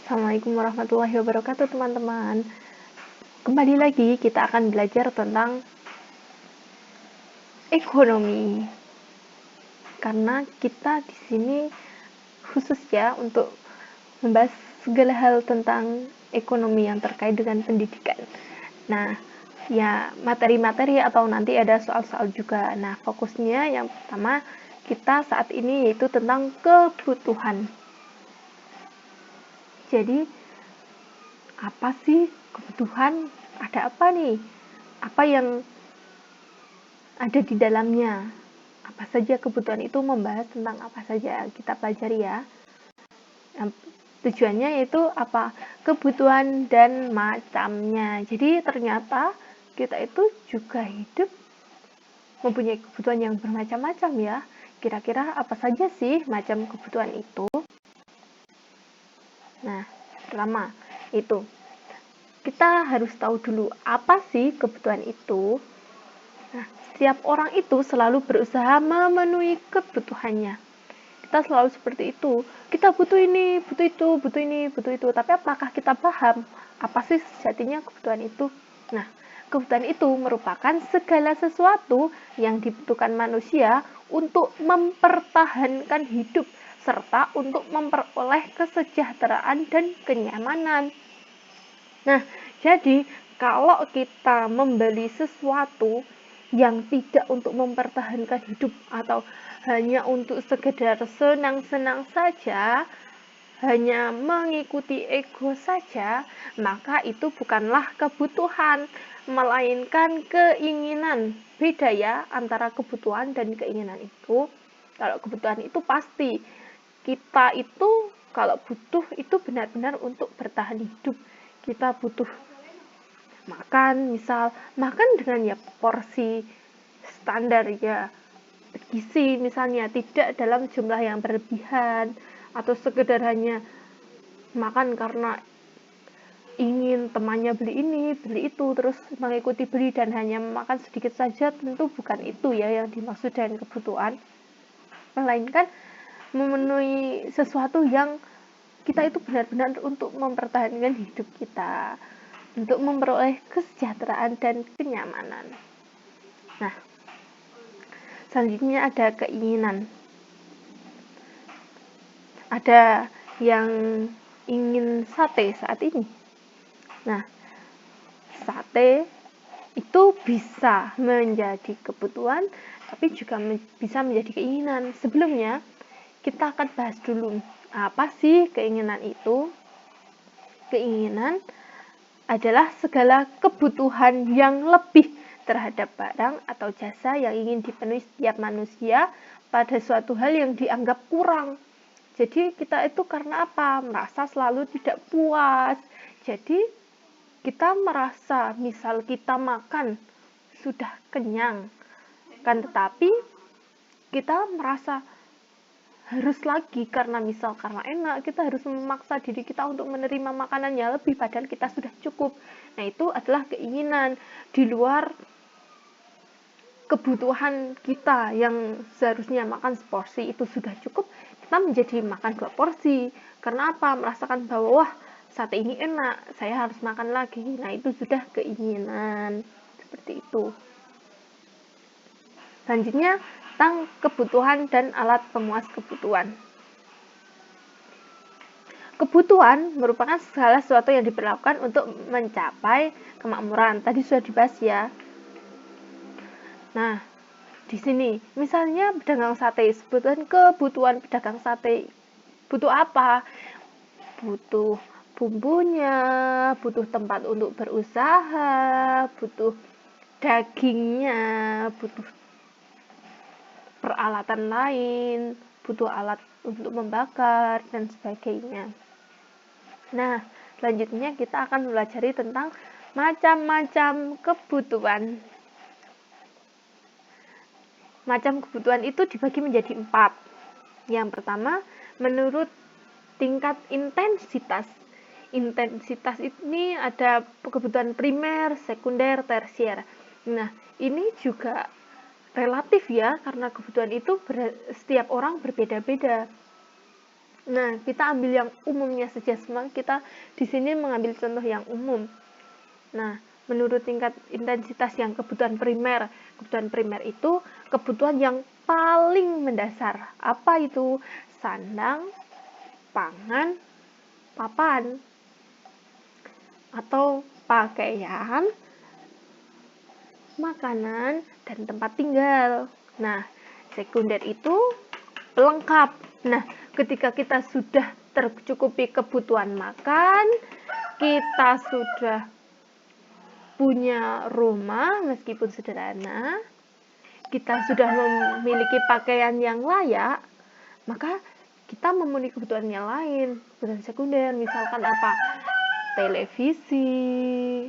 Assalamualaikum warahmatullahi wabarakatuh teman-teman. Kembali lagi kita akan belajar tentang ekonomi. Karena kita di sini khusus ya untuk membahas segala hal tentang ekonomi yang terkait dengan pendidikan. Nah, ya materi-materi atau nanti ada soal-soal juga. Nah, fokusnya yang pertama kita saat ini yaitu tentang kebutuhan. Jadi apa sih kebutuhan? Ada apa nih? Apa yang ada di dalamnya? Apa saja kebutuhan itu membahas tentang apa saja kita pelajari ya. Tujuannya yaitu apa? Kebutuhan dan macamnya. Jadi ternyata kita itu juga hidup mempunyai kebutuhan yang bermacam-macam ya. Kira-kira apa saja sih macam kebutuhan itu? Nah, pertama itu kita harus tahu dulu apa sih kebutuhan itu. Nah, setiap orang itu selalu berusaha memenuhi kebutuhannya. Kita selalu seperti itu. Kita butuh ini, butuh itu, butuh ini, butuh itu. Tapi apakah kita paham apa sih sejatinya kebutuhan itu? Nah, kebutuhan itu merupakan segala sesuatu yang dibutuhkan manusia untuk mempertahankan hidup serta untuk memperoleh kesejahteraan dan kenyamanan. Nah, jadi kalau kita membeli sesuatu yang tidak untuk mempertahankan hidup atau hanya untuk sekedar senang-senang saja, hanya mengikuti ego saja, maka itu bukanlah kebutuhan, melainkan keinginan. Beda ya antara kebutuhan dan keinginan itu. Kalau kebutuhan itu pasti, kita itu kalau butuh itu benar-benar untuk bertahan hidup. Kita butuh makan, misal makan dengan ya porsi standar ya, gizi misalnya, tidak dalam jumlah yang berlebihan atau sekedar hanya makan karena ingin temannya beli ini, beli itu, terus mengikuti beli dan hanya makan sedikit saja. Tentu bukan itu ya yang dimaksud dengan kebutuhan, melainkan memenuhi sesuatu yang kita itu benar-benar untuk mempertahankan hidup kita, untuk memperoleh kesejahteraan dan kenyamanan. Nah, selanjutnya ada keinginan. Ada yang ingin sate saat ini. Nah, sate itu bisa menjadi kebutuhan, tapi juga bisa menjadi keinginan. Sebelumnya, kita akan bahas dulu apa sih keinginan itu. Keinginan adalah segala kebutuhan yang lebih terhadap barang atau jasa yang ingin dipenuhi setiap manusia pada suatu hal yang dianggap kurang. Jadi kita itu karena apa? Merasa selalu tidak puas. Jadi kita merasa misal kita makan sudah kenyang, kan, tetapi kita merasa harus lagi karena enak, kita harus memaksa diri kita untuk menerima makanannya lebih padahal kita sudah cukup. Nah, itu adalah keinginan di luar kebutuhan kita yang seharusnya makan seporsi itu sudah cukup, kita menjadi makan 2 porsi. Karena apa? Merasakan bahwa wah, sate ini enak, saya harus makan lagi. Nah, itu sudah keinginan. Seperti itu. Selanjutnya, tentang kebutuhan dan alat pemuas kebutuhan. Kebutuhan merupakan segala sesuatu yang diperlakukan untuk mencapai kemakmuran. Tadi sudah dibahas ya. Nah, di sini misalnya pedagang sate, sebutkan kebutuhan pedagang sate. Butuh apa? Butuh bumbunya, butuh tempat untuk berusaha, butuh dagingnya, butuh peralatan lain, butuh alat untuk membakar dan sebagainya. Nah, selanjutnya kita akan belajar tentang macam-macam kebutuhan. Macam kebutuhan itu dibagi menjadi 4. Yang pertama, menurut tingkat intensitas. Intensitas ini ada kebutuhan primer, sekunder, tersier. Nah, ini juga relatif ya, karena kebutuhan itu setiap orang berbeda-beda. Nah, kita ambil yang umumnya saja, semua kita di sini mengambil contoh yang umum. Nah, menurut tingkat intensitas yang kebutuhan primer itu kebutuhan yang paling mendasar. Apa itu? Sandang, pangan, papan, atau pakaian, makanan, dan tempat tinggal. Nah, sekunder itu pelengkap. Nah, ketika kita sudah tercukupi kebutuhan makan, kita sudah punya rumah meskipun sederhana, kita sudah memiliki pakaian yang layak, maka kita memenuhi kebutuhan yang lain, kebutuhan sekunder, misalkan apa? Televisi,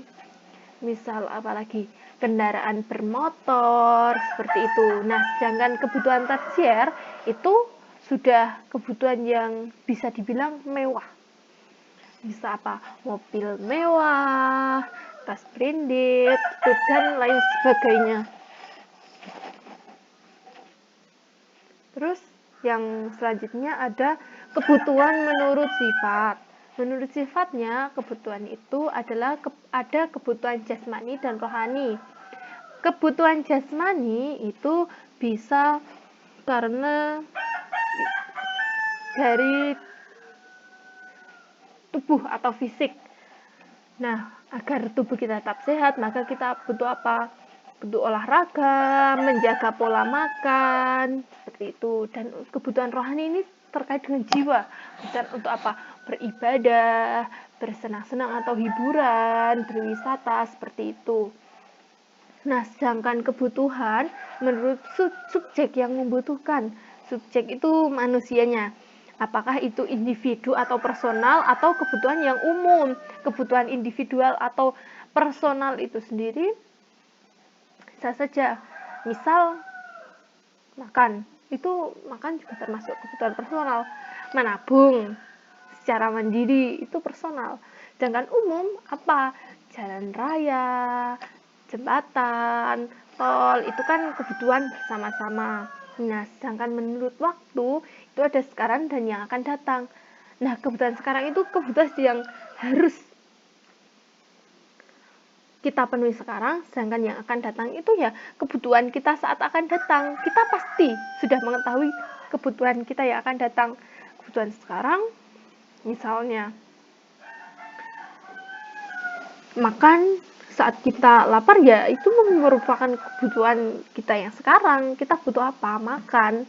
misal apalagi kendaraan bermotor, seperti itu. Nah, sedangkan kebutuhan tersier itu sudah kebutuhan yang bisa dibilang mewah. Bisa apa? Mobil mewah, tas branded, dan lain sebagainya. Terus yang selanjutnya ada kebutuhan menurut sifat. Menurut sifatnya, kebutuhan itu adalah ada kebutuhan jasmani dan rohani. Kebutuhan jasmani itu bisa karena dari tubuh atau fisik. Nah, agar tubuh kita tetap sehat, maka kita butuh apa? Butuh olahraga, menjaga pola makan, seperti itu. Dan kebutuhan rohani ini terkait dengan jiwa, bukan untuk apa? Beribadah, bersenang-senang atau hiburan, berwisata, seperti itu. Nah, sedangkan kebutuhan menurut subjek yang membutuhkan. Subjek itu manusianya. Apakah itu individu atau personal atau kebutuhan yang umum. Kebutuhan individual atau personal itu sendiri bisa saja. Misal makan. Itu makan juga termasuk kebutuhan personal. Menabung secara mandiri itu personal. Sedangkan umum apa? Jalan raya, jembatan, tol, itu kan kebutuhan bersama-sama. Nah, sedangkan menurut waktu, itu ada sekarang dan yang akan datang. Nah, kebutuhan sekarang itu kebutuhan yang harus kita penuhi sekarang, sedangkan yang akan datang itu ya kebutuhan kita saat akan datang. Kita pasti sudah mengetahui kebutuhan kita yang akan datang. Kebutuhan sekarang, misalnya makan saat kita lapar, ya itu merupakan kebutuhan kita yang sekarang. Kita butuh apa? Makan.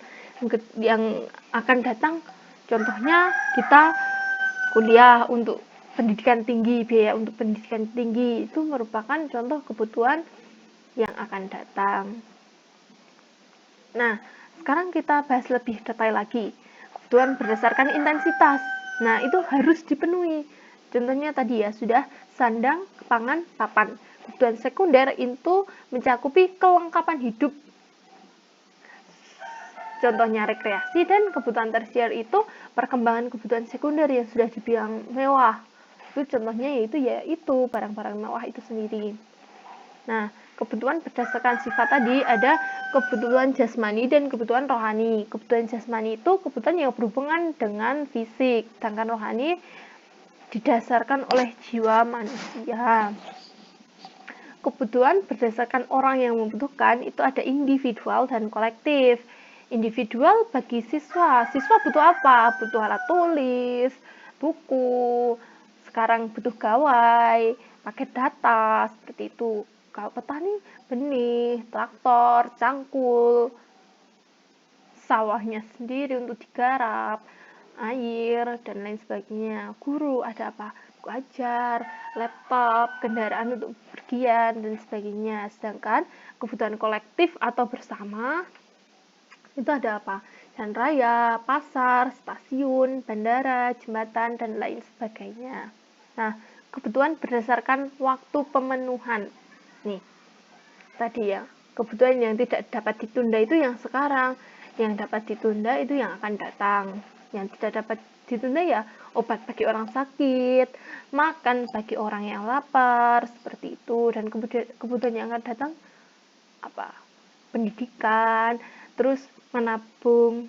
Yang akan datang contohnya kita kuliah untuk pendidikan tinggi, biaya untuk pendidikan tinggi, itu merupakan contoh kebutuhan yang akan datang. Nah, sekarang kita bahas lebih detail lagi. Kebutuhan berdasarkan intensitas. Nah, itu harus dipenuhi. Contohnya tadi ya, sudah sandang, pangan, papan. Kebutuhan sekunder itu mencakupi kelengkapan hidup. Contohnya rekreasi, dan kebutuhan tersier itu perkembangan kebutuhan sekunder yang sudah dibilang mewah. Itu contohnya yaitu barang-barang mewah itu sendiri. Nah, kebutuhan berdasarkan sifat tadi ada kebutuhan jasmani dan kebutuhan rohani. Kebutuhan jasmani itu kebutuhan yang berhubungan dengan fisik, sedangkan rohani didasarkan oleh jiwa manusia. Kebutuhan berdasarkan orang yang membutuhkan itu ada individual dan kolektif. Individual bagi siswa. Siswa butuh apa? Butuh alat tulis, buku, sekarang butuh gawai, paket data, seperti itu. Kalau petani, benih, traktor, cangkul, sawahnya sendiri untuk digarap, air, dan lain sebagainya. Guru ada apa? Buku ajar, laptop, kendaraan untuk bepergian, dan sebagainya. Sedangkan kebutuhan kolektif atau bersama itu ada apa? Jalan raya, pasar, stasiun, bandara, jembatan, dan lain sebagainya. Nah, kebutuhan berdasarkan waktu pemenuhan. Nih, tadi ya, kebutuhan yang tidak dapat ditunda itu yang sekarang. Yang dapat ditunda itu yang akan datang. Yang tidak dapat ditunda ya obat bagi orang sakit, makan bagi orang yang lapar, seperti itu. Dan kebutuhan yang akan datang apa? Pendidikan, terus menabung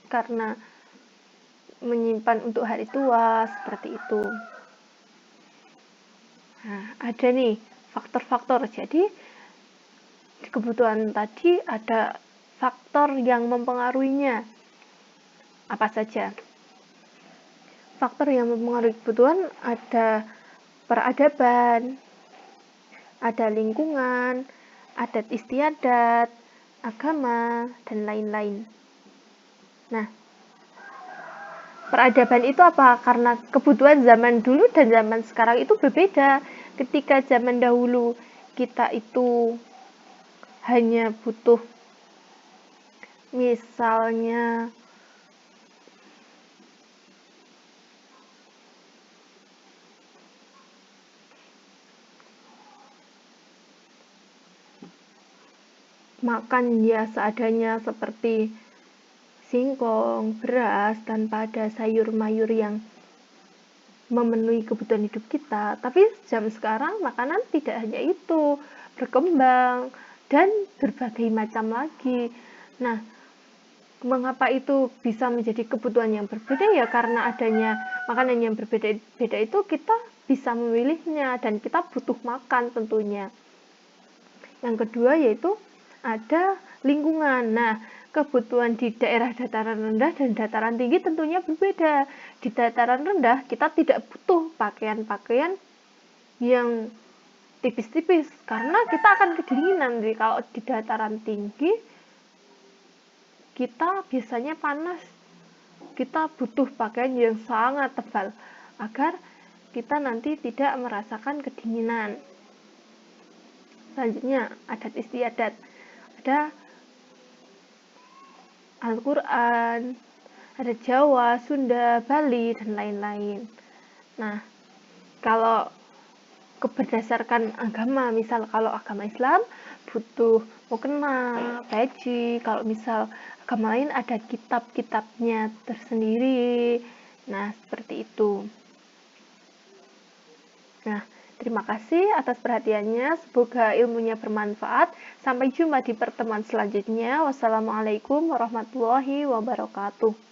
karena menyimpan untuk hari tua, seperti itu. Nah, ada nih faktor-faktor. Jadi di kebutuhan tadi ada faktor yang mempengaruhinya. Apa saja? Faktor yang mempengaruhi kebutuhan ada peradaban, ada lingkungan, adat istiadat, agama, dan lain-lain. Nah, peradaban itu apa? Karena kebutuhan zaman dulu dan zaman sekarang itu berbeda. Ketika zaman dahulu kita itu hanya butuh misalnya makan ya seadanya seperti singkong, beras, tanpa ada sayur-mayur yang memenuhi kebutuhan hidup kita. Tapi jam sekarang makanan tidak hanya itu, berkembang dan berbagai macam lagi. Nah, mengapa itu bisa menjadi kebutuhan yang berbeda ya? Karena adanya makanan yang berbeda-beda itu kita bisa memilihnya dan kita butuh makan tentunya. Yang kedua yaitu ada lingkungan. Nah, kebutuhan di daerah dataran rendah dan dataran tinggi tentunya berbeda. Di dataran rendah kita tidak butuh pakaian-pakaian yang tipis-tipis karena kita akan kedinginan. Jadi kalau di dataran tinggi kita biasanya panas. Kita butuh pakaian yang sangat tebal agar kita nanti tidak merasakan kedinginan. Selanjutnya adat istiadat. Ada Al-Quran, ada Jawa, Sunda, Bali, dan lain-lain. Nah, kalau berdasarkan agama, misal kalau agama Islam butuh mukena, peci, kalau misal agama lain ada kitab-kitabnya tersendiri. Nah, seperti itu. Nah, terima kasih atas perhatiannya. Semoga ilmunya bermanfaat. Sampai jumpa di pertemuan selanjutnya. Wassalamualaikum warahmatullahi wabarakatuh.